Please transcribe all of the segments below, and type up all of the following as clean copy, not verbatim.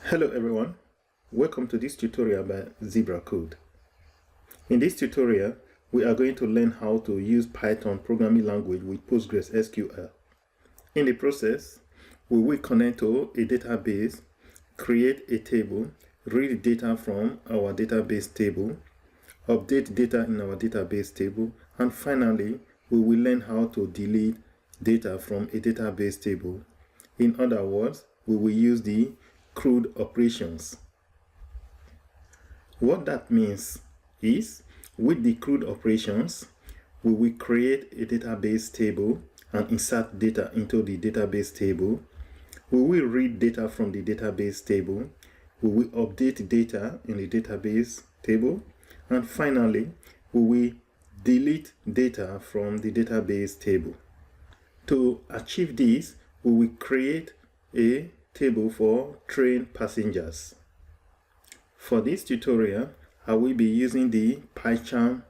Hello everyone, welcome to this tutorial by CRUD. In this tutorial, we are going to learn how to use Python programming language with PostgreSQL. In the process, we will connect to a database, create a table, read data from our database table, update data in our database table, and finally, we will learn how to delete data from a database table. In other words, we will use the CRUD operations. What that means is, with the CRUD operations, we will create a database table and insert data into the database table. We will read data from the database table. We will update data in the database table. And finally, we will delete data from the database table. To achieve this, we will create a table for train passengers. For this tutorial, I will be using the Python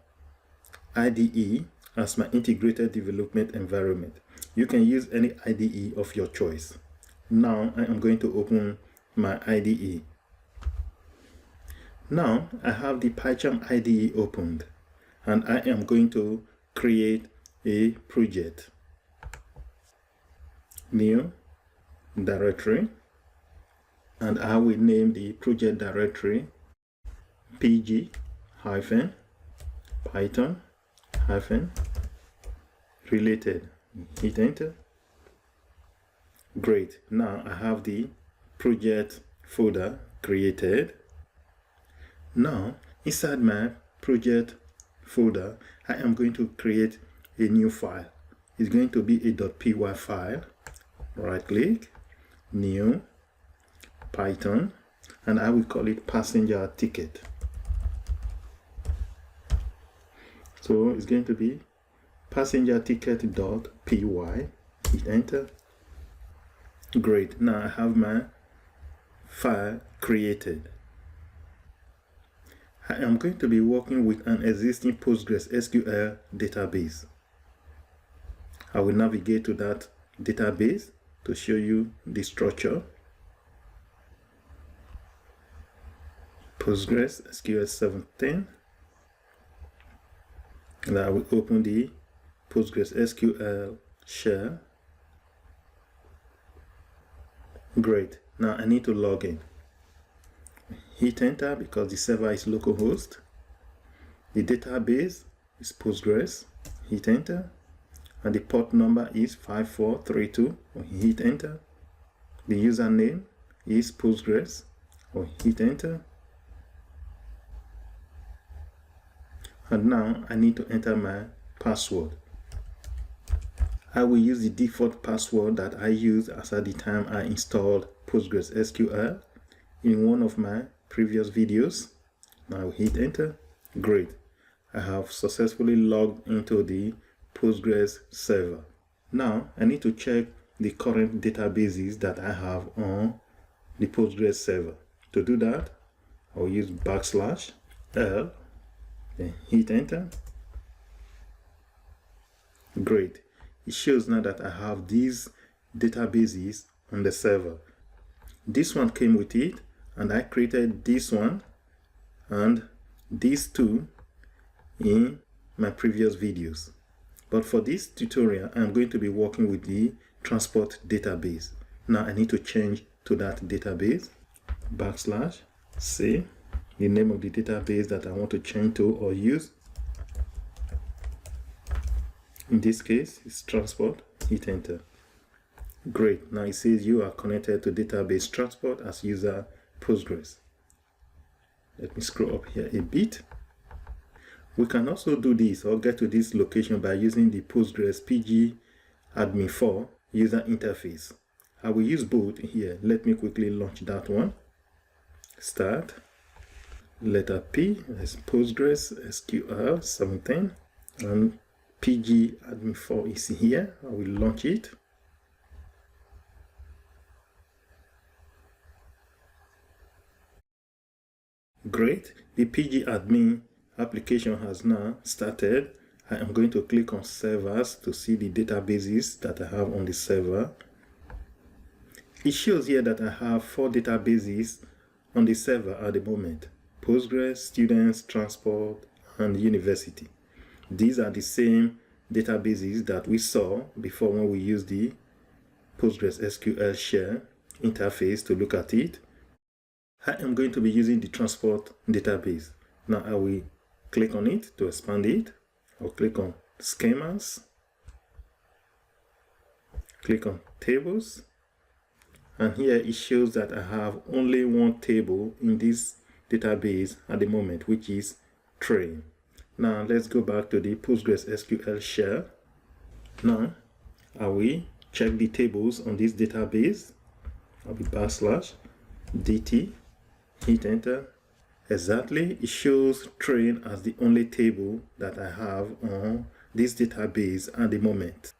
IDE as my integrated development environment. You can use any IDE of your choice. Now I am going to open my IDE. Now I have the Python IDE opened and I am going to create a project. New directory, and I will name the project directory pg-python-related. Hit enter. Great. Now I have the project folder created. Now inside my project folder, I am going to create a new file. It's going to be a .py file. Right click, new, Python, and I will call it passenger ticket. So it's going to be passenger ticket.py. Hit enter. Great. Now I have my file created. I am going to be working with an existing PostgreSQL database. I will navigate to that database to show you the structure. PostgreSQL 17, and I will open the PostgreSQL shell. Great. Now I need to log in. Hit enter because the server is localhost. The database is Postgres. Hit enter. And the port number is 5432, or hit enter. The username is Postgres, or hit enter. And now I need to enter my password. I will use the default password that I used as at the time I installed PostgreSQL in one of my previous videos. Now I will hit enter. Great. I have successfully logged into the Postgres server. Now I need to check the current databases that I have on the Postgres server. To do that, I will use \l, then hit enter. Great. It shows now that I have these databases on the server. This one came with it, and I created this one and these two in my previous videos. But for this tutorial, I'm going to be working with the transport database. Now I need to change to that database. \c, the name of the database that I want to change to or use. In this case, it's transport. Hit enter. Great. Now it says you are connected to database transport as user Postgres. Let me scroll up here a bit. We can also do this or get to this location by using the Postgres pg-admin4 user interface. I will use both here. Let me quickly launch that one. Start. Letter P is PostgreSQL 17 and pg-admin4 is here. I will launch it. Great. The pg-admin application has now started. I am going to click on servers to see the databases that I have on the server. It shows here that I have 4 databases on the server at the moment: Postgres, students, transport, and university. These are the same databases that we saw before when we used the PostgreSQL share interface to look at it. I am going to be using the transport database. Now I will click on it to expand it. I'll click on schemas, click on tables, and here it shows that I have only one table in this database at the moment, which is train. Now let's go back to the PostgreSQL share. Now I will check the tables on this database. I'll be /DT, hit enter. Exactly, it shows train as the only table that I have on this database at the moment,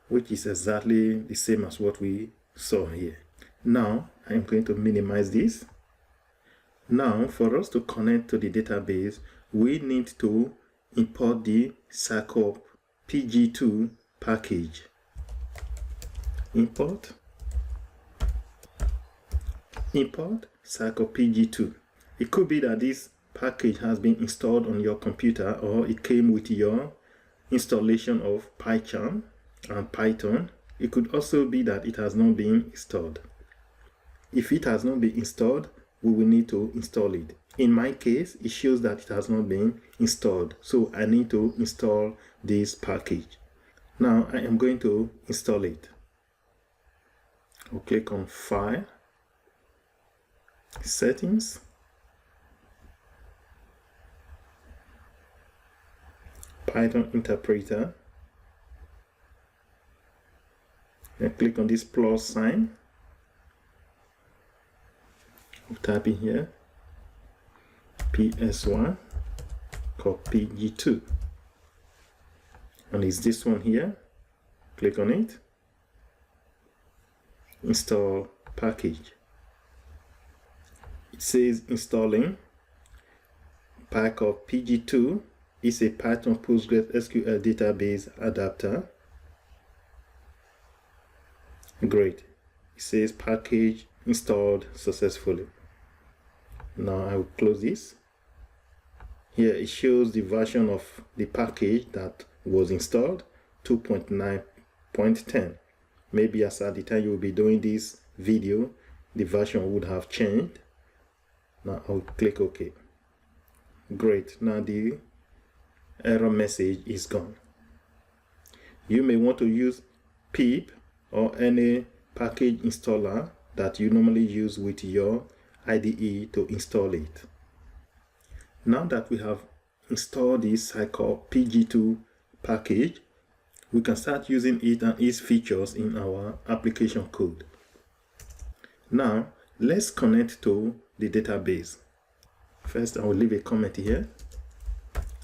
which is exactly the same as what we saw here. Now I'm going to minimize this. Now for us to connect to the database, we need to import the Psycopg2 package. Import Psycopg2. It could be that this package has been installed on your computer, or it came with your installation of Python and Python. It could also be that it has not been installed. If it has not been installed, we will need to install it. In my case, it shows that it has not been installed, so I need to install this package. Now I am going to install it. I'll click on File, Settings, Python Interpreter, and click on this plus sign. I'll type in here PS1 Psycopg2, and it's this one here. Click on it, install package. It says installing. Psycopg2 is a Python PostgreSQL database adapter. Great. It says package installed successfully. Now I will close this. Here it shows the version of the package that was installed, 2.9.10. Maybe as at the time you will be doing this video, the version would have changed. Now I'll click OK. Great. Now the error message is gone. You may want to use pip or any package installer that you normally use with your IDE to install it. Now that we have installed this Psycopg2 package, we can start using it and its features in our application code. Now let's connect to the database. First, I will leave a comment here.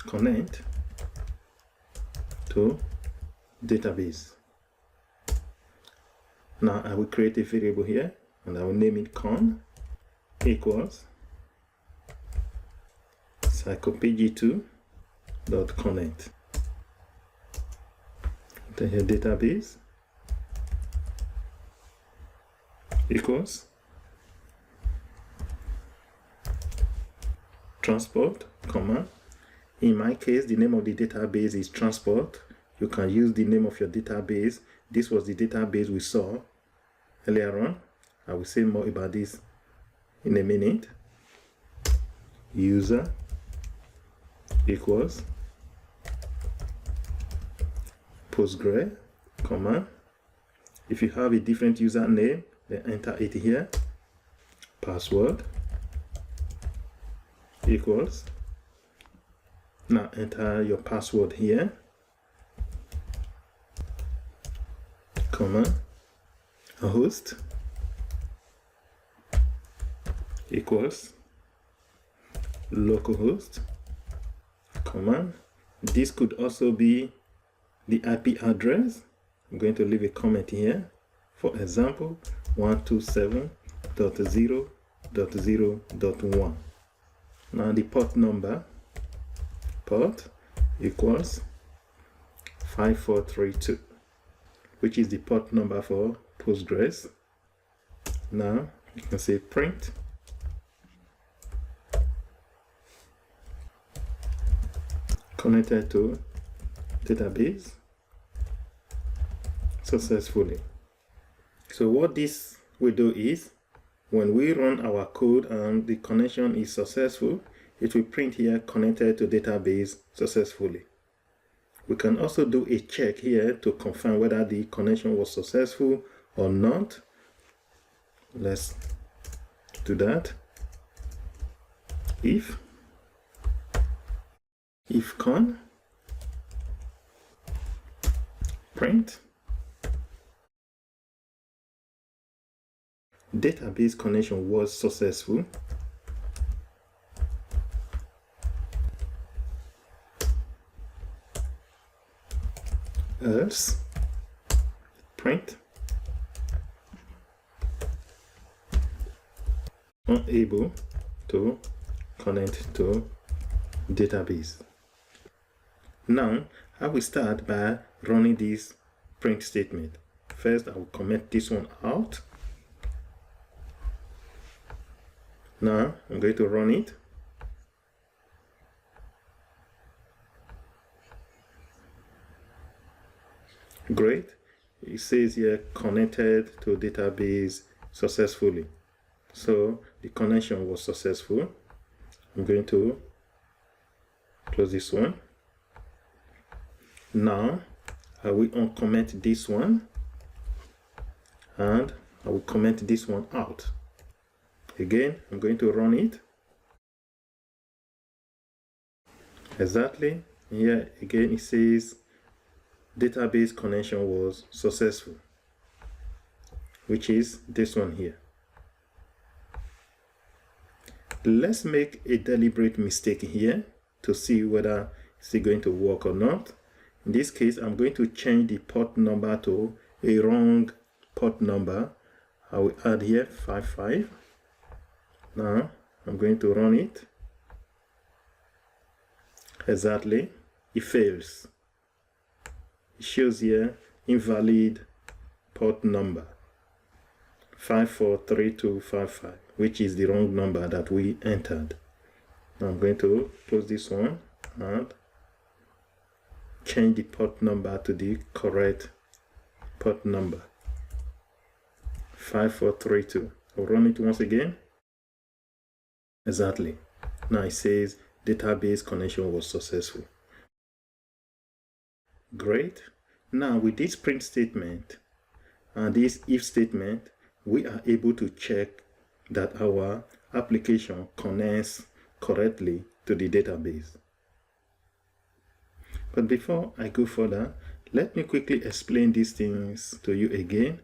Connect to database. Now I will create a variable here and I will name it con equals Psycopg2.connect. Then here database equals transport, comma. In my case, the name of the database is transport. You can use the name of your database. This was the database we saw earlier on. I will say more about this in a minute. User equals Postgre, comma. If you have a different username, then enter it here. Password equals. Now enter your password here, comma. Host equals localhost, comma. This could also be the IP address. I'm going to leave a comment here. For example, 127.0.0.1. Now the port number, port equals 5432, which is the port number for Postgres. Now you can say print connected to database successfully. So what this will do is, when we run our code and the connection is successful, it will print here connected to database successfully. We can also do a check here to confirm whether the connection was successful or not. Let's do that. If con print database connection was successful, else print unable to connect to database. Now I will start by running this print statement. First I will comment this one out. Now I'm going to run it. Great. It says here connected to database successfully. So the connection was successful. I'm going to close this one. Now I will uncomment this one and I will comment this one out. Again, I'm going to run it. Exactly. Here again it says database connection was successful, which is this one here. Let's make a deliberate mistake here to see whether it's going to work or not. In this case, I'm going to change the port number to a wrong port number. I will add here 55. Now I'm going to run it. Exactly, it fails. It shows here invalid port number 543255, which is the wrong number that we entered. Now I'm going to close this one and change the port number to the correct port number 5432. I'll run it once again. Exactly. Now it says database connection was successful. Great. Now with this print statement and this if statement, we are able to check that our application connects correctly to the database. But before I go further, let me quickly explain these things to you again.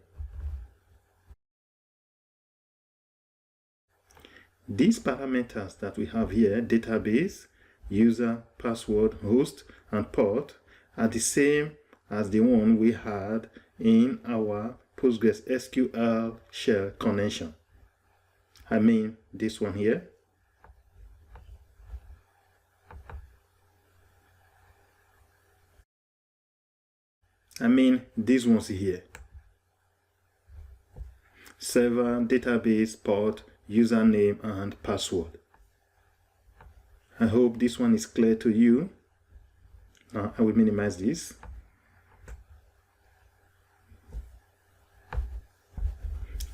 These parameters that we have here, database, user, password, host, and port, are the same as the one we had in our PostgreSQL shell connection. I mean this one here. I mean these ones here. Server, database, port, username, and password. I hope this one is clear to you. Now I will minimize this.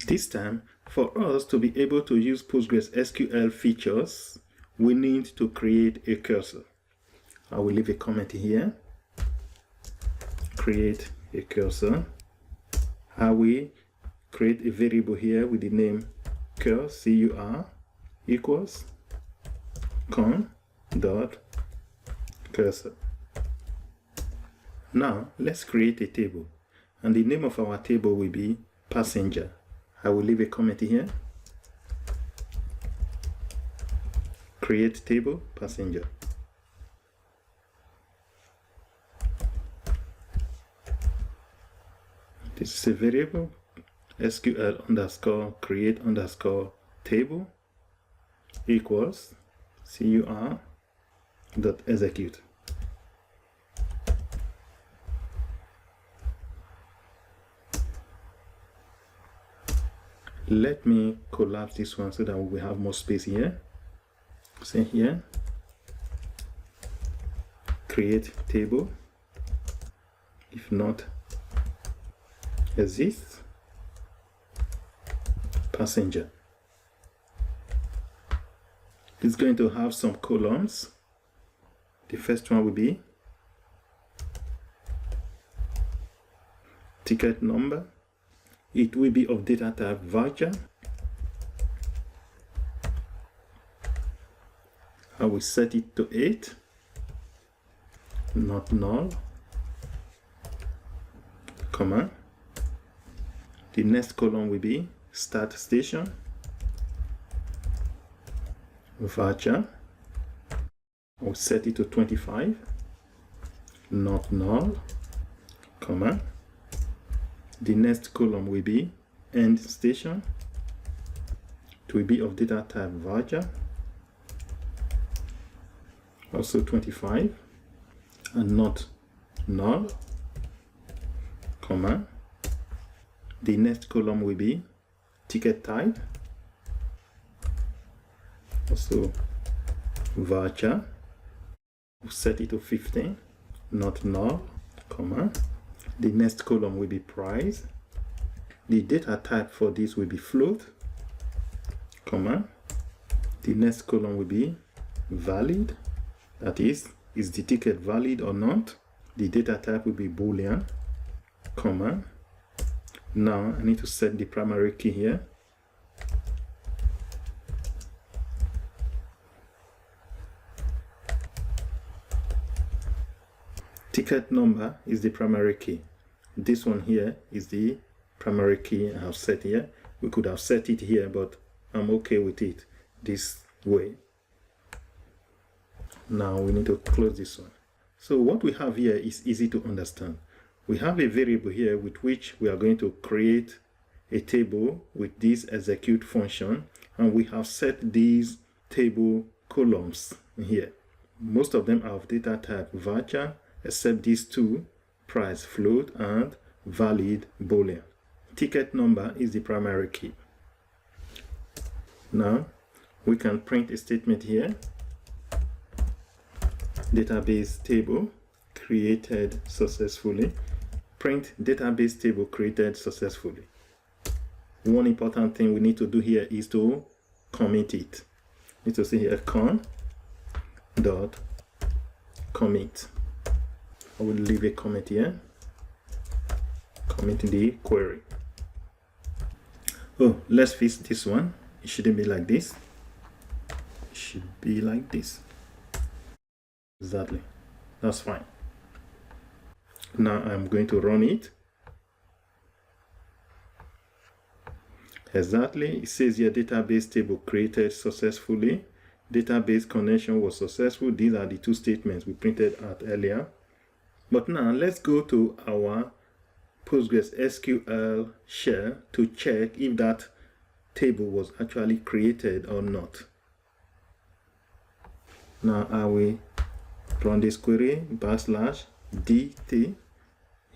This time, for us to be able to use PostgreSQL features, we need to create a cursor. I will leave a comment here. Create a cursor. I will create a variable here with the name cur, C-U-R, equals con.cursor. Now let's create a table, and the name of our table will be passenger. I will leave a comment here. Create table passenger. This is a variable SQL underscore create underscore table equals CUR dot execute. Let me collapse this one so that we have more space here. Say here, create table, if not exists, passenger. It's going to have some columns. The first one will be ticket number. It will be of data type voucher. I will set it to 8, not null, comma. The next column will be start station, voucher. I will set it to 25, not null, comma. The next column will be end station. It will be of data type voucher, also 25 and not null, comma. The next column will be ticket type, also voucher. We'll set it to 15, not null, comma. The next column will be price. The data type for this will be float, comma. The next column will be valid. That is the ticket valid or not? The data type will be Boolean, comma. Now I need to set the primary key here. Ticket number is the primary key. This one here is the primary key I have set here. We could have set it here, but I'm okay with it this way. Now we need to close this one. So what we have here is easy to understand. We have a variable here with which we are going to create a table with this execute function, and we have set these table columns here. Most of them are of data type voucher, except these two, price float and valid Boolean. Ticket number is the primary key. Now we can print a statement here. Database table created successfully. Print database table created successfully. One important thing we need to do here is to commit it. We need to see here con dot commit. I will leave a comment here. Commit the query. Oh, let's fix this one. It shouldn't be like this. It should be like this. Exactly. That's fine. Now I'm going to run it. Exactly. It says here database table created successfully. Database connection was successful. These are the two statements we printed out earlier. But now let's go to our PostgreSQL shell to check if that table was actually created or not. Now I will run this query /dt,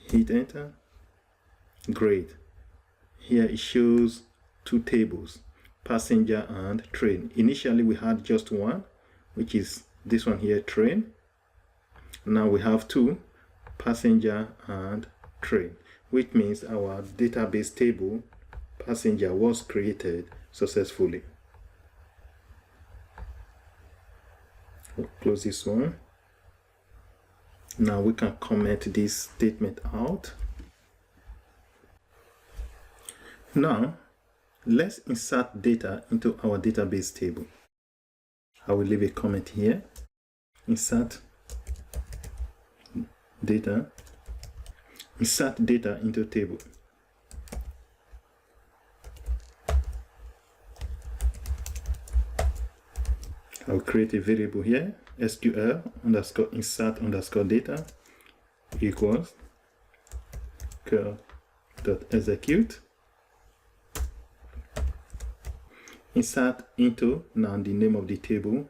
hit enter. Great. Here it shows two tables, passenger and train. Initially we had just one, which is this one here, train. Now we have two, passenger and train, which means our database table passenger was created successfully. We'll close this one. Now we can comment this statement out. Now let's insert data into our database table. I will leave a comment here. Insert data. Insert data into table. I'll create a variable here, SQL underscore insert underscore data equals curl.execute. Insert into, now the name of the table,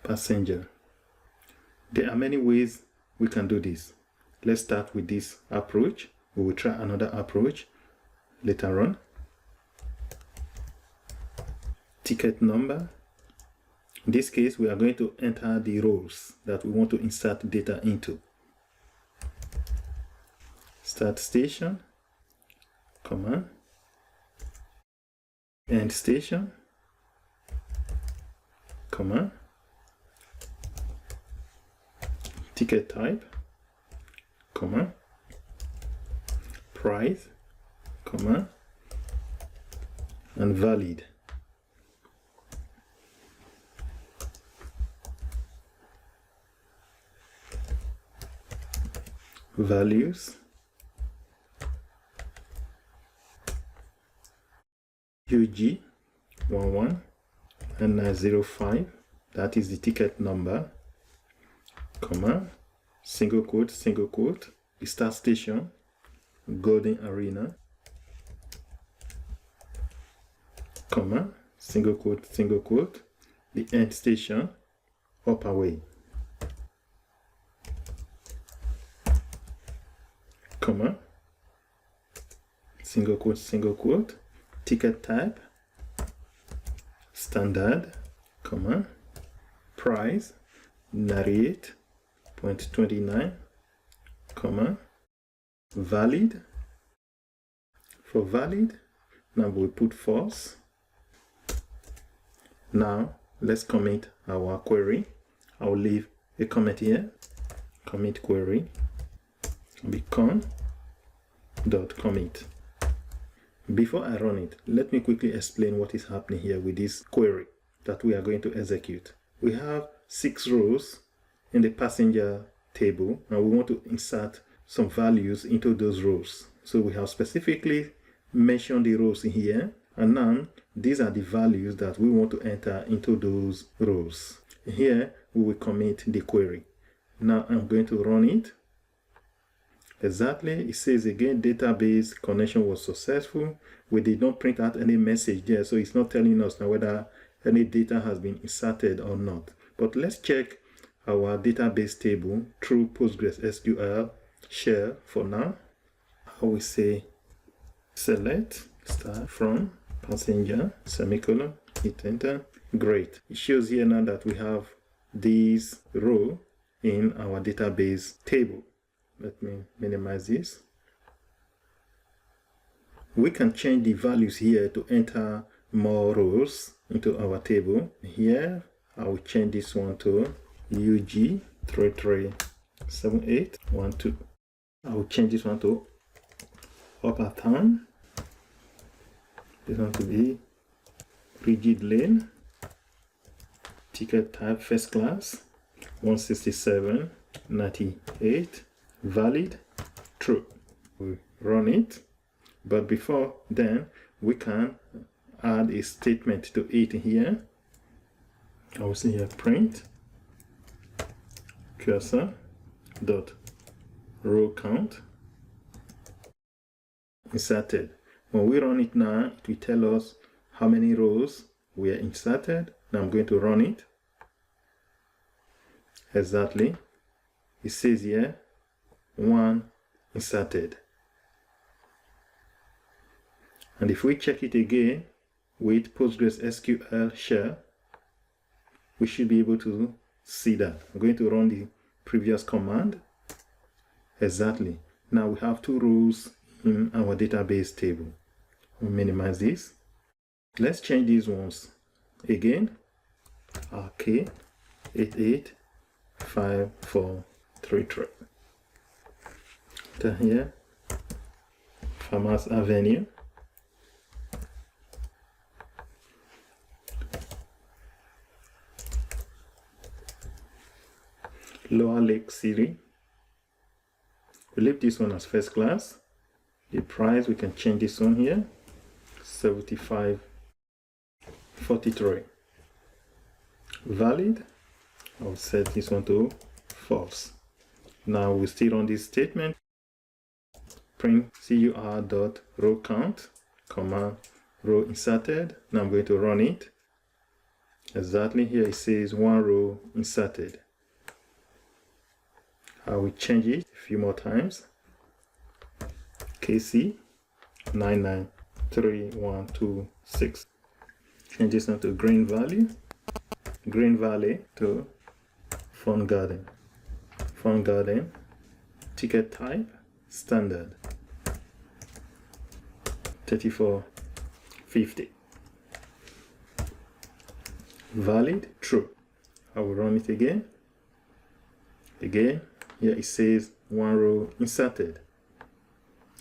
passenger. There are many ways we can do this. Let's start with this approach. We will try another approach. later on. Ticket number. In this case, we are going to enter the rows that we want to insert data into. Start station, comma, end station, comma, ticket type, comma, price, comma, and valid. Values, UG 11 and 905, that is the ticket number, comma, single quote, the start station, Golden Arena, comma, single quote, the end station, Upperway, comma, single quote, ticket type, standard, comma, price, 98.29, comma, valid. For valid, now we put false. Now let's commit our query. I'll leave a comment here. Commit query, becon.commit. Before I run it, let me quickly explain what is happening here with this query that we are going to execute. We have 6 rows in the passenger table, and we want to insert some values into those rows. So we have specifically mentioned the rows here, and now these are the values that we want to enter into those rows. Here we will commit the query. Now I'm going to run it. Exactly, it says again, database connection was successful. We did not print out any message there, so it's not telling us now whether any data has been inserted or not. But let's check our database table through PostgreSQL shell for now. I will say select start from passenger, semicolon, hit enter. Great. It shows here now that we have this row in our database table. Let me minimize this. We can change the values here to enter more rows into our table. Here, I will change this one to UG337812. I will change this one to Upper Town. This one to be rigid lane. Ticket type first class 167.98. Valid, true. We run it, but before then we can add a statement to it here. I will say here print cursor dot row count inserted. When we run it now, it will tell us how many rows we are inserted. Now I'm going to run it. Exactly, it says here 1 inserted. And if we check it again with PostgreSQL shell, we should be able to see that. I'm going to run the previous command. Exactly. Now we have 2 rows in our database table. We'll minimize this. Let's change these ones again. RK 885433. Here, Farmers Avenue, Lower Lake City. We leave this one as first class. The price, we can change this one here, 75.43. Valid, I'll set this one to false. Now we still run this statement. Print cur.row count, comma, row inserted. Now I'm going to run it. Exactly, here it says 1 row inserted. I will change it a few more times. KC 99 3126. Change this one to green valley to fun garden. Ticket type standard 3450. Valid true. I will run it again. Here it says one row inserted.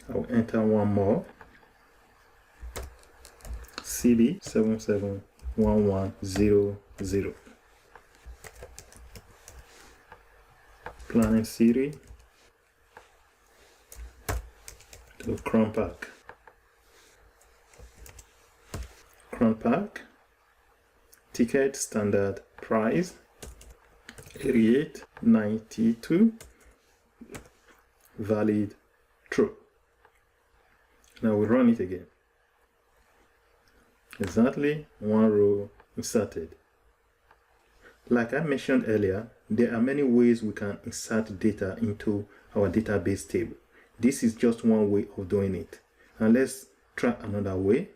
I will enter one more. CB771100. Planning city to Crown Park. Ticket standard price 88.92. Valid true. Now we run it again. Exactly one row inserted. Like I mentioned earlier, there are many ways we can insert data into our database table. This is just one way of doing it. And let's try another way.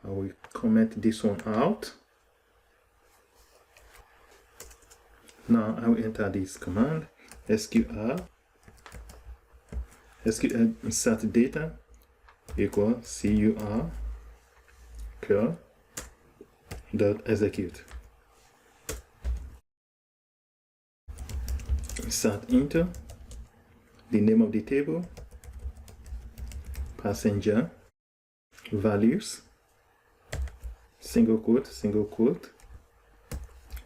I will comment this one out. Now I will enter this command SQL insert data equal CRUD dot execute. Insert into the name of the table, passenger, values, single quote,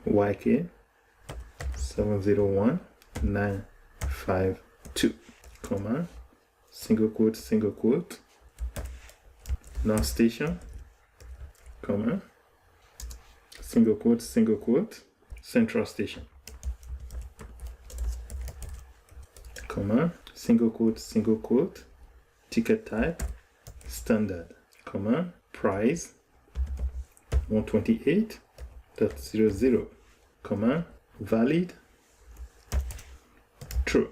YK 701952, comma, single quote, North Station, comma, single quote, Central Station, comma, single quote, ticket type, standard, comma, price 128.00, comma, valid true.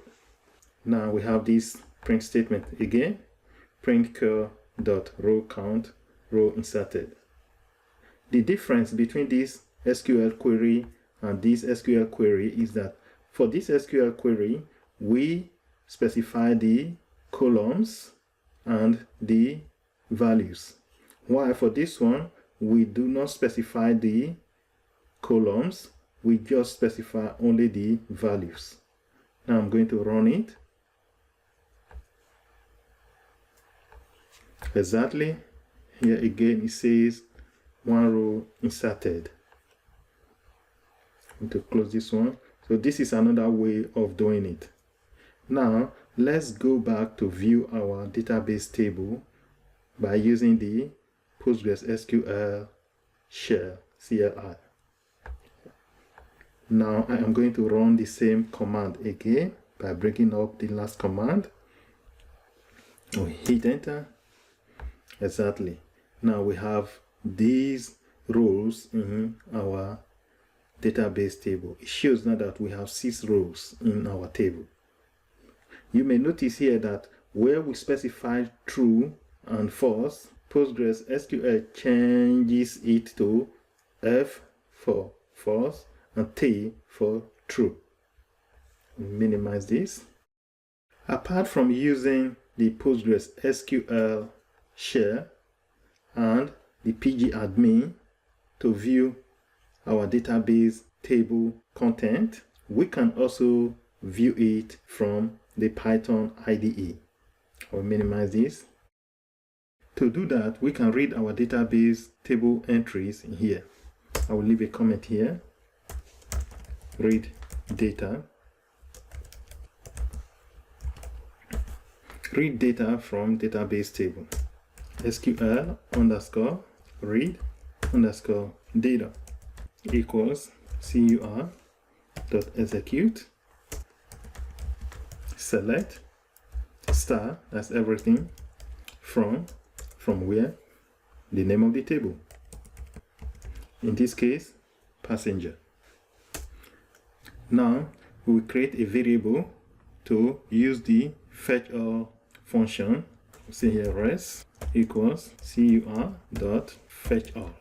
Now we have this print statement again, print cur.row count, row inserted. The difference between this SQL query and this SQL query is that for this SQL query, we specify the columns and the values, while for this one, we do not specify the columns, we just specify only the values. Now I'm going to run it. Exactly. Here again it says one row inserted. I'm going to close this one. So this is another way of doing it. Now let's go back to view our database table by using the PostgreSQL shell CLI. Now I am going to run the same command again by breaking up the last command. We hit enter. Exactly. Now we have these rows in our database table. It shows now that we have 6 rows in our table. You may notice here that where we specify true and false, PostgreSQL changes it to F for false and T for true. Minimize this. Apart from using the PostgreSQL shell and the pgadmin to view our database table content, we can also view it from the Python IDE. I'll minimize this. To do that, we can read our database table entries in here. I will leave a comment here. Read data. Read data from database table. SQL underscore read underscore data equals CUR dot execute. Select star, that's everything, from where? The name of the table. In this case, passenger. Now we will create a variable to use the fetch all function see here, res equals cur dot fetch all.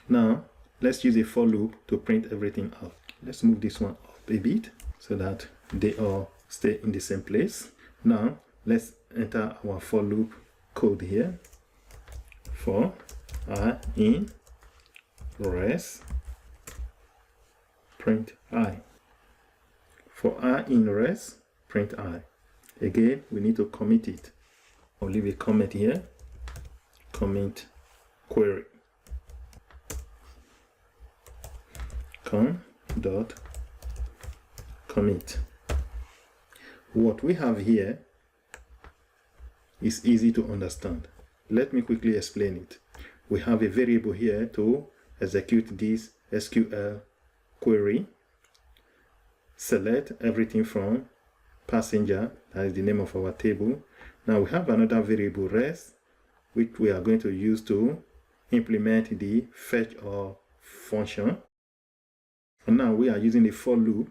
Now let's use a for loop to print everything out. Let's move this one up a bit so that they all stay in the same place. Now let's enter our for loop code here. For I in res print I. For I in res print I. Again, we need to commit it. I'll leave a comment here. Commit query. Com dot commit. What we have here is easy to understand. Let me quickly explain it. We have a variable here to execute this SQL query. Select everything from passenger, that is the name of our table. Now we have another variable res, which we are going to use to implement the fetch all function. And now we are using the for loop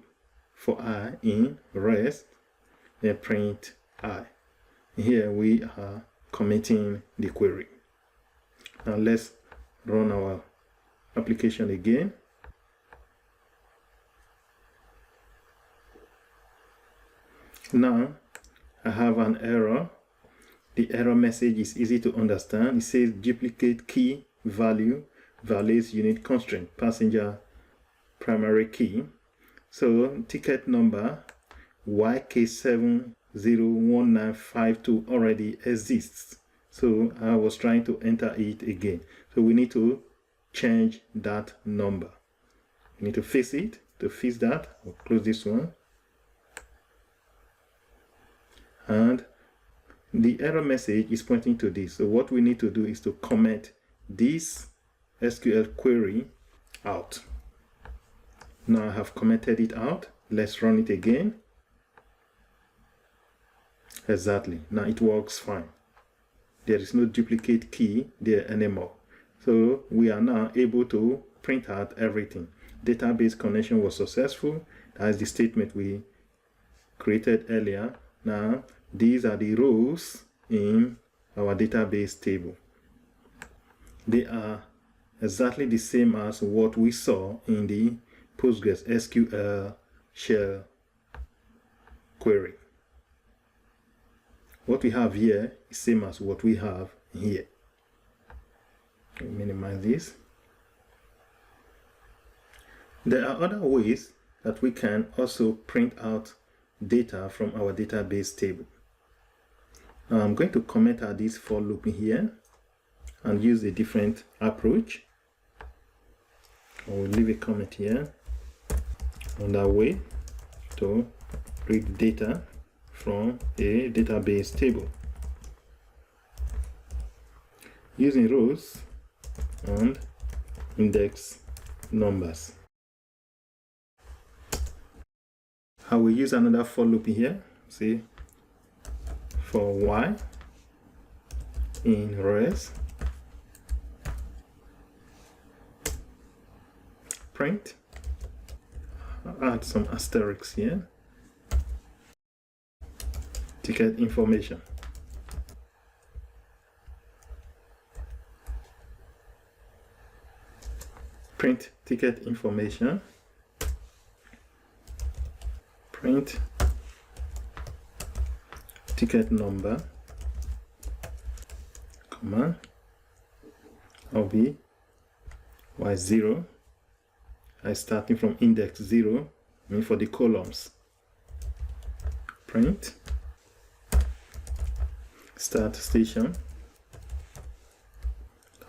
for I in res and print I. Here we are committing the query. Now let's run our application again. Now I have an error. The error message is easy to understand. It says duplicate key value violates unit constraint passenger primary key. So ticket number YK701952 already exists. So I was trying to enter it again. So we need to change that number. We need to fix it. To fix that, we'll close this one. And the error message is pointing to this. So what we need to do is to comment this SQL query out. Now I have commented it out. Let's run it again. Exactly. Now it works fine. There is no duplicate key there anymore. So we are now able to print out everything. Database connection was successful. That's the statement we created earlier. Now these are the rows in our database table. They are exactly the same as what we saw in the PostgreSQL shell query. What we have here is same as what we have here. Let me minimize this. There are other ways that we can also print out data from our database table. Now I'm going to comment out this for loop here and use a different approach. I will leave a comment here on that way to read data from a database table using rows and index numbers. I will use another for loop here. See, for y in res print, add some asterisks here, ticket information. Print ticket information. Print ticket number, comma, I'll be y0. I starting from index 0, I mean for the columns. Print start station,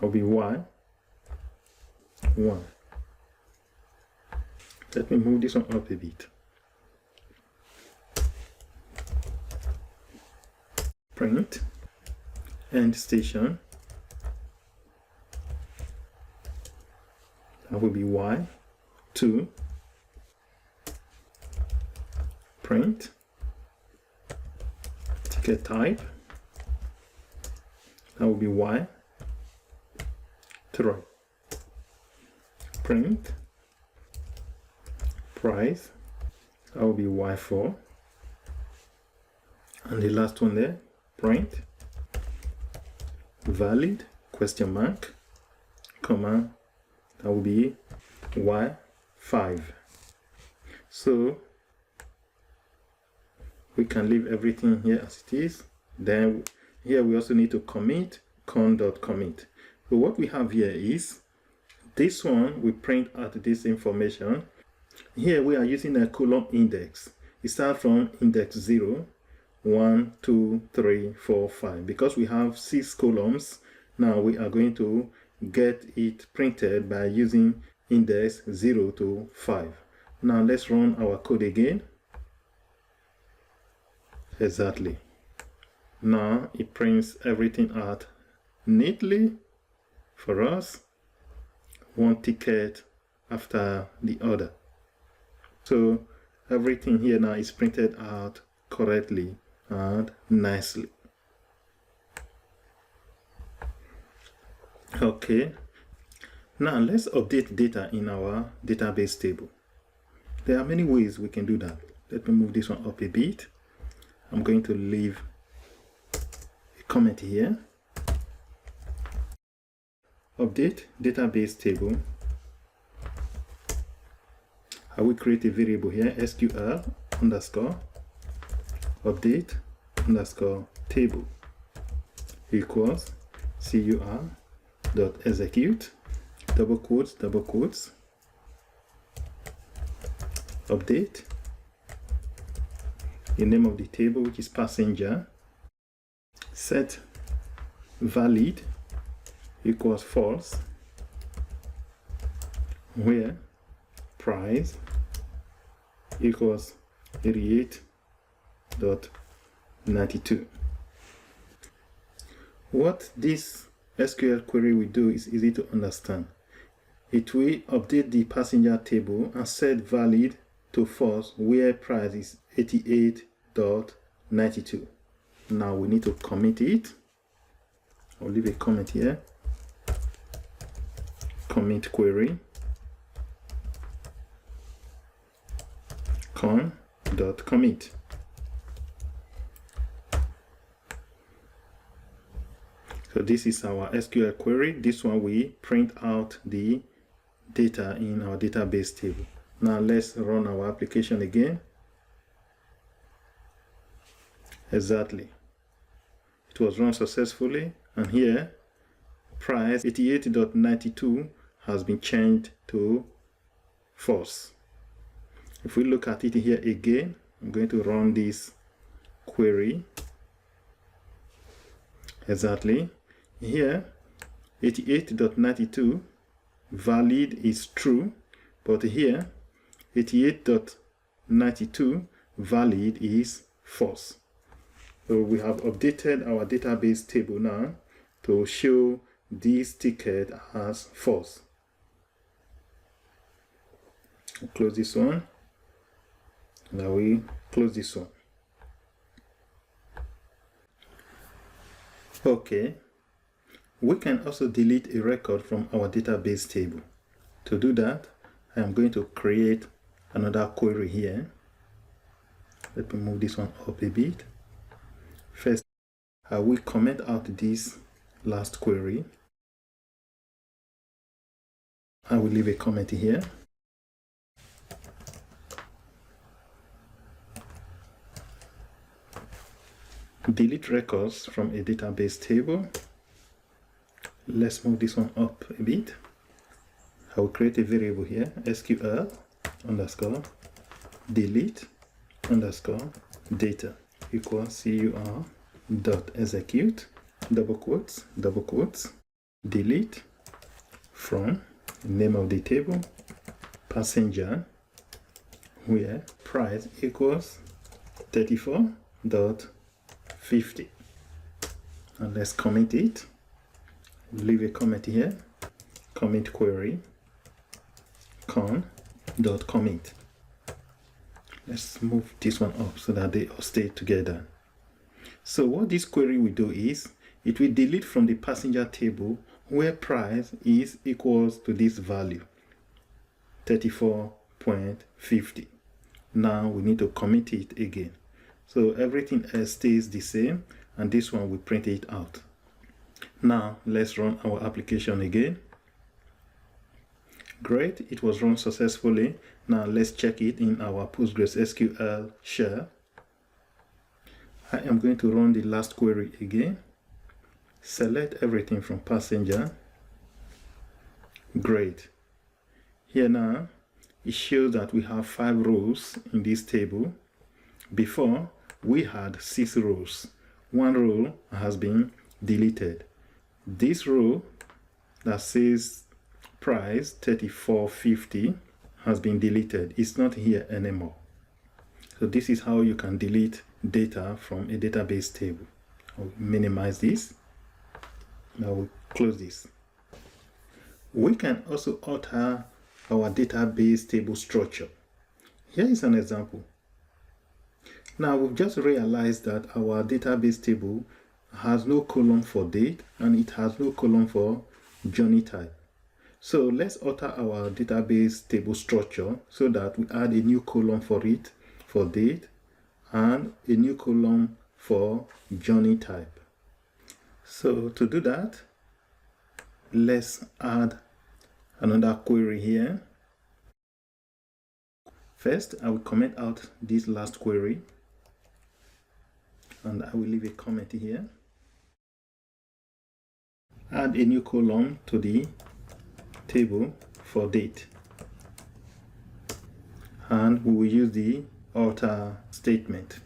I'll be y1. Let me move this one up a bit. Print end station, that will be y2. Print ticket type, that will be y3. Print price, that will be y4. And the last one there, print valid question mark, comma, that will be Y5. So we can leave everything here as it is. Then here we also need to commit con.commit. So what we have here is this one, we print out this information. Here we are using a column index. It starts from index 0, 1, 2, 3, 4, 5. Because we have 6 columns, now we are going to get it printed by using index 0 to 5. Now let's run our code again. Exactly. Now it prints everything out neatly for us, one ticket after the other. So everything here now is printed out correctly and nicely. Okay, now let's update data in our database table. There are many ways we can do that. Let me move this one up a bit. I'm going to leave a comment here. Update database table. I will create a variable here, SQL underscore update underscore table equals CUR dot execute double quotes update the name of the table, which is passenger, set valid equals false, where price equals 88.92. What this SQL query will do is easy to understand. It will update the passenger table and set valid to false where price is 88.92. Now we need to commit it. I'll leave a comment here. Commit query con.commit. So this is our SQL query. This one we print out the data in our database table. Now let's run our application again. Exactly. It was run successfully, and here price 88.92 has been changed to false. If we look at it here again, I'm going to run this query. Exactly. Here 88.92 valid is true, but here 88.92 valid is false. So we have updated our database table now to show this ticket as false. I'll close this one. Now we close this one. Okay. We can also delete a record from our database table. To do that, I am going to create another query here. Let me move this one up a bit. First, I will comment out this last query. I will leave a comment here. Delete records from a database table. Let's move this one up a bit. I will create a variable here, SQL underscore delete underscore data equals CUR dot execute double quotes delete from name of the table passenger where price equals 34.50, and let's comment it. Leave a comment here. Commit query con.commit. Let's move this one up so that they all stay together. So what this query will do is it will delete from the passenger table where price is equals to this value 34.50. Now we need to commit it again. So everything else stays the same, and this one we print it out. Now let's run our application again. Great, it was run successfully. Now let's check it in our PostgreSQL shell. I am going to run the last query again. Select everything from passenger. Great. Here now, it shows that we have 5 rows in this table. Before, we had 6 rows. 1 row has been deleted. This row that says price 34.50 has been deleted. It's not here anymore. So this is how you can delete data from a database table. I'll minimize this. Now we'll close this. We can also alter our database table structure. Here is an example. Now we've just realized that our database table has no column for date and it has no column for journey type. So let's alter our database table structure so that we add a new column for it for date and a new column for journey type. So to do that, let's add another query here. First, I will comment out this last query and I will leave a comment here. Add a new column to the table for date, and we will use the alter statement.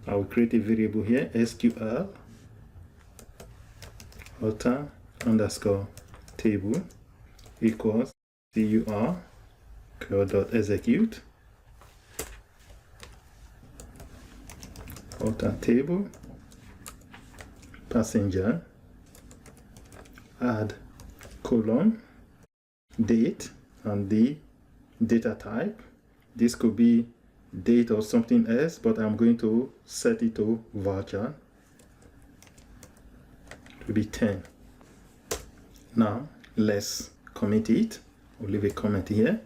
I will create a variable here, SQL alter underscore table equals CRUD.execute alter table passenger, add column date and the data type. This could be date or something else, but I'm going to set it to voucher. It will be 10. Now let's commit it. We'll leave a comment here.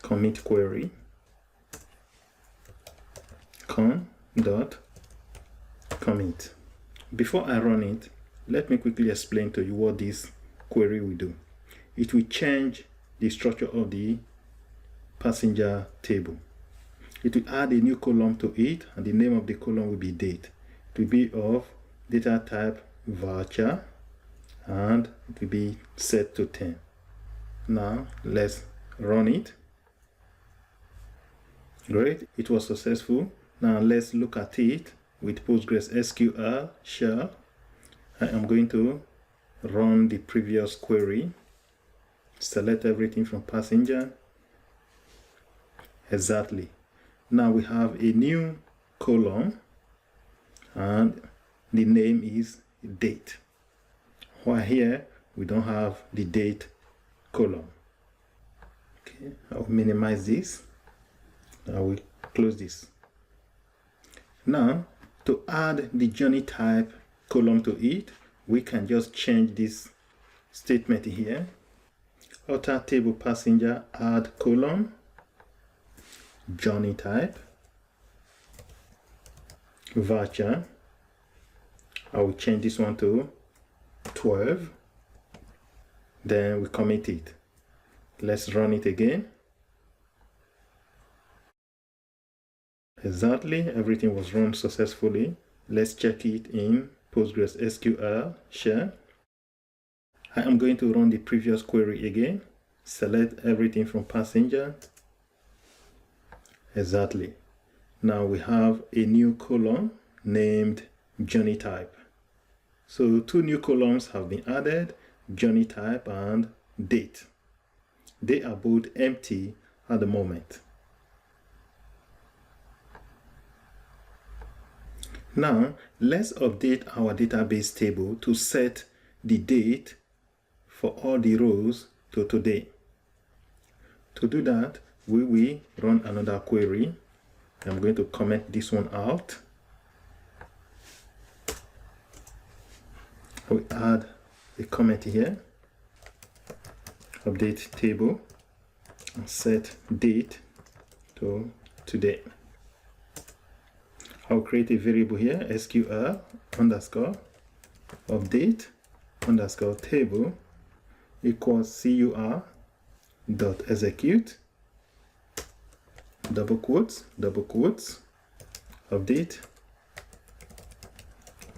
Commit query con.commit. Before I run it, let me quickly explain to you what this query will do. It will change the structure of the passenger table. It will add a new column to it, and the name of the column will be date. It will be of data type voucher, and it will be set to 10. Now let's run it. Great, it was successful. Now let's look at it with PostgreSQL shell. I am going to run the previous query. Select everything from passenger. Exactly. Now we have a new column and the name is date. While here we don't have the date column. Okay, I'll minimize this. I will close this. Now to add the journey type column to it, we can just change this statement here. Alter table passenger, add column journey type voucher. I will change this one to 12. Then we commit it. Let's run it again. Exactly, everything was run successfully. Let's check it in PostgreSQL shell. I am going to run the previous query again. Select everything from passenger. Exactly. Now we have a new column named journey type. So 2 new columns have been added, journey type and date. They are both empty at the moment. Now let's update our database table to set the date for all the rows to today. To do that, we will run another query. I'm going to comment this one out. We add a comment here, update table, and set date to today. I'll create a variable here, SQL underscore update underscore table equals CUR dot execute double quotes update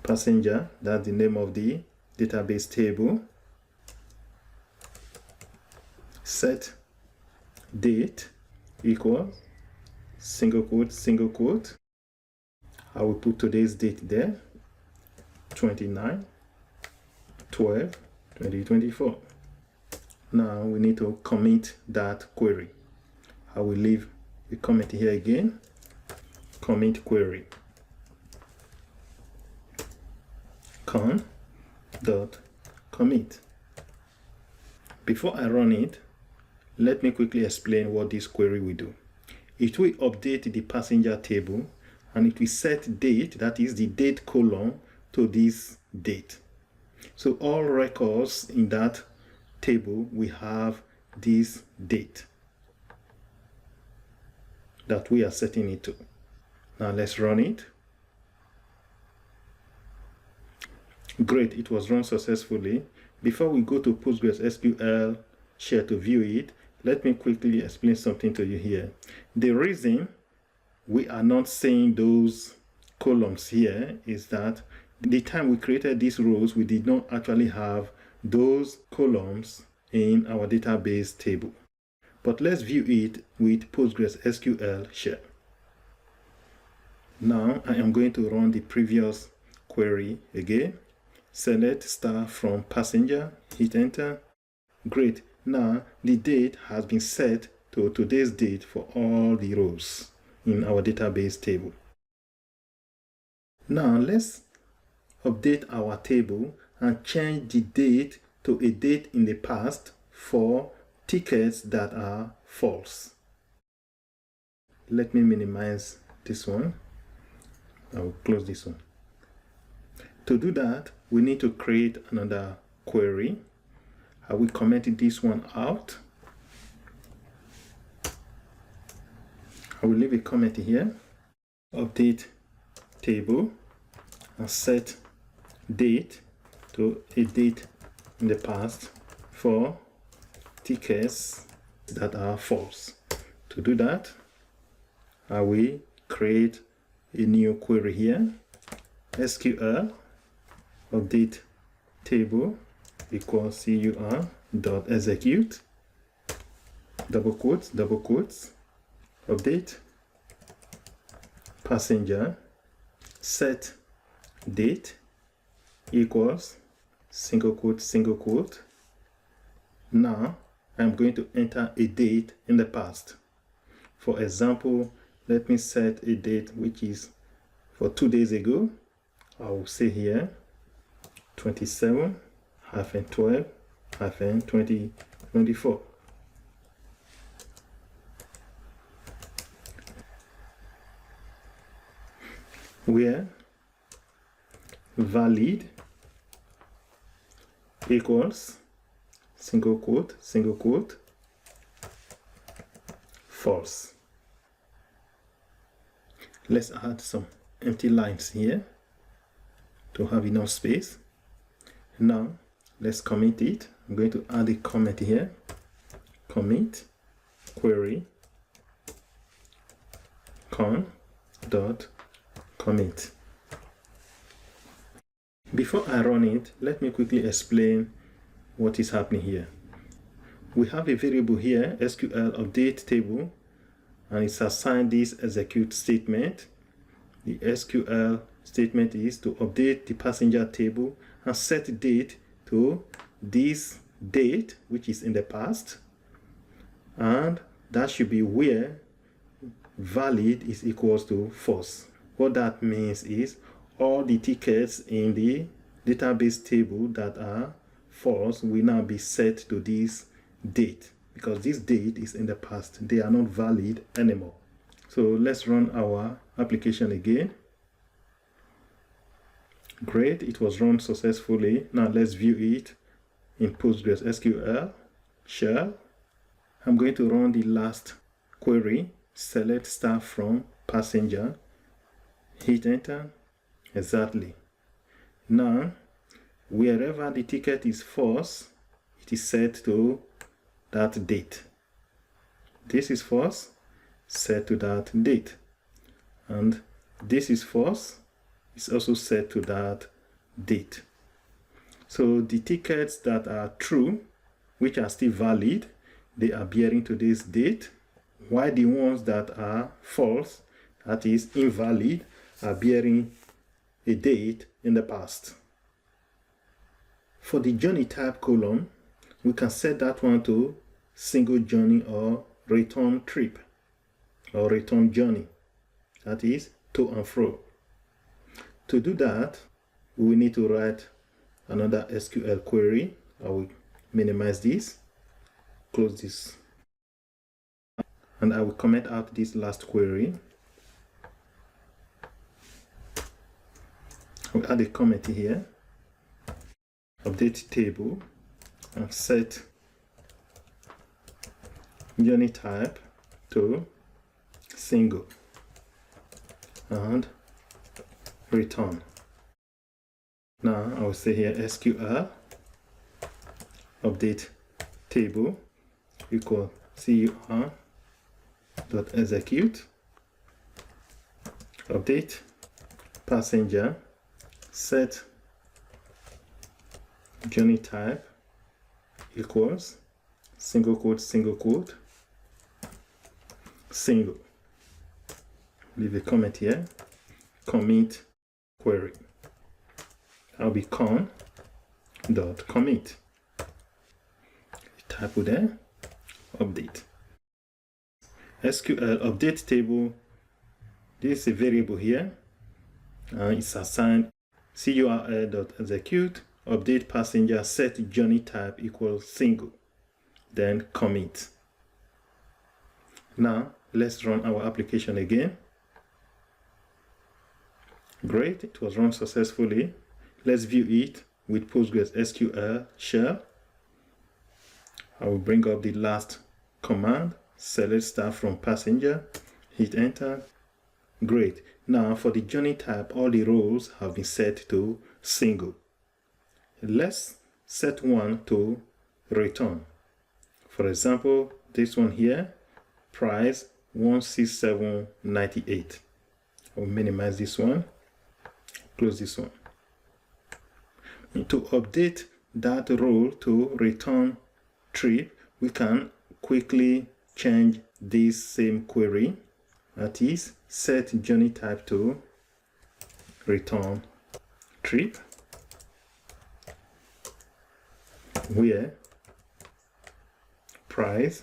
passenger, that's the name of the database table, set date equals single quote. I will put today's date there, 29/12/2024. Now we need to commit that query. I will leave a comment here again, commit query con.commit. Before I run it, let me quickly explain what this query will do. It will update the passenger table and it will set date, that is the date column, to this date. So all records in that table we have this date that we are setting it to. Now let's run it. Great, it was run successfully. Before we go to PostgreSQL share to view it, let me quickly explain something to you here. The reason we are not seeing those columns here is that the time we created these rows, we did not actually have those columns in our database table. But let's view it with PostgreSQL share. Now I am going to run the previous query again. Select star from passenger, hit enter. Great. Now the date has been set to today's date for all the rows in our database table. Now let's update our table and change the date to a date in the past for tickets that are false. Let me minimize this one. I will close this one. To do that, we need to create another query. I will comment this one out. I will leave a comment here. Update table and set date to a date in the past for tickets that are false. To do that, I will create a new query here. SQL update table equals CUR dot execute double quotes update passenger set date equals single quote. Now I'm going to enter a date in the past. For example, let me set a date which is for 2 days ago. I will say here 27/12/2024. Where valid equals single quote false. Let's add some empty lines here to have enough space. Now let's commit it. I'm going to add a comment here. Commit query con.commit. Before I run it, let me quickly explain what is happening here. We have a variable here, SQL update table, and it's assigned this execute statement. The SQL statement is to update the passenger table and set date to this date, which is in the past, and that should be where valid is equals to false. What that means is all the tickets in the database table that are false will now be set to this date, because this date is in the past. They are not valid anymore. So let's run our application again. Great, it was run successfully. Now let's view it in PostgreSQL shell. I'm going to run the last query. Select star from passenger, hit enter. Exactly. Now, wherever the ticket is false, it is set to that date. This is false, set to that date. And this is false, it's also set to that date. So the tickets that are true, which are still valid, they are bearing to this date, while the ones that are false, that is invalid, are bearing a date in the past. For the journey type column, we can set that one to single journey or return trip or return journey, that is to and fro. To do that, we will need to write another SQL query. I will minimize this, close this, and I will comment out this last query. I'll add a comment here, update table, and set journey type to single and return. Now I will say here SQL update table equal CRUD.execute update passenger set journey type equals single quote single. Leave a comment here, commit query. I'll be con.commit. Type there, update. SQL update table, this is a variable here, and it's assigned curl.execute update passenger set journey type equals single, then commit. Now let's run our application again. Great, it was run successfully. Let's view it with PostgreSQL shell. I will bring up the last command, select star from passenger, hit enter. Great. Now for the journey type, all the rows have been set to single. Let's set one to return. For example, this one here, price 167.98. I'll minimize this one, close this one. To update that row to return trip, we can quickly change this same query, that is set journey type to return trip, where price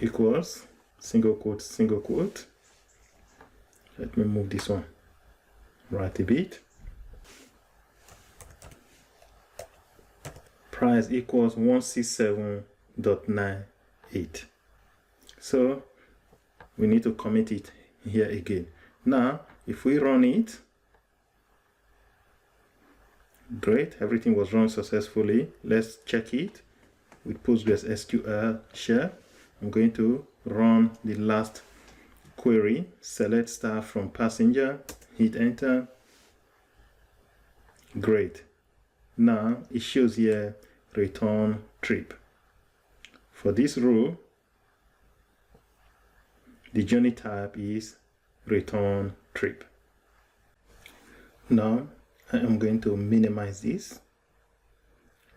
equals single quote. Let me move this one right a bit. Price equals 167.98. So we need to commit it here again. Now if we run it, great, everything was run successfully. Let's check it with PostgreSQL shell. I'm going to run the last query, select star from passenger, hit enter. Great. Now it shows here return trip. For this row, the journey type is return trip. Now I am going to minimize this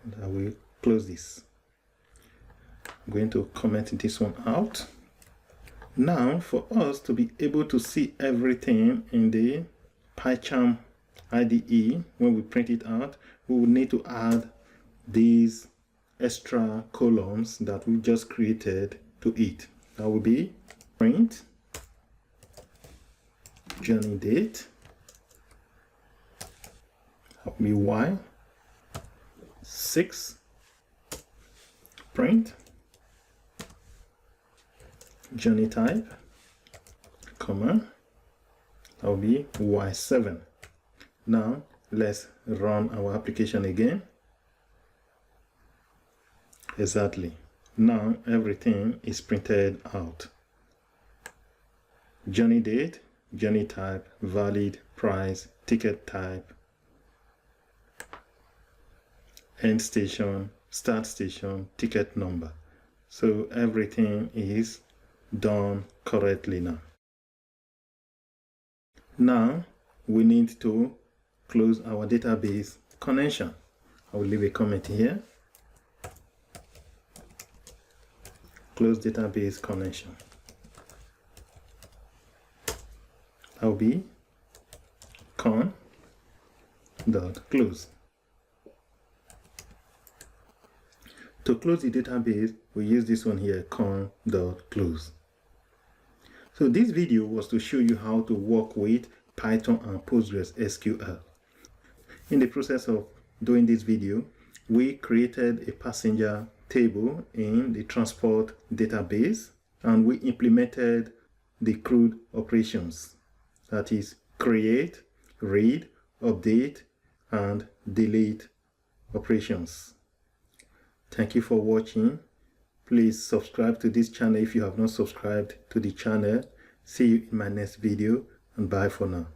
and I will close this. I'm going to comment this one out. Now for us to be able to see everything in the PyCharm IDE, when we print it out, we will need to add these extra columns that we just created to it. That will be print journey date, that will be Y6, print journey type, comma, that will be Y7. Now let's run our application again. Exactly. Now everything is printed out. Journey date journey type, valid, price, ticket type, end station, start station, ticket number. So everything is done correctly now. Now we need to close our database connection. I will leave a comment here. Close database connection. That will be con.close. To close the database, we use this one here, con.close. So this video was to show you how to work with Python and PostgreSQL. In the process of doing this video, we created a passenger table in the transport database, and we implemented the CRUD operations. That is create, read, update, and delete operations. Thank you for watching. Please subscribe to this channel if you have not subscribed to the channel. See you in my next video, and bye for now.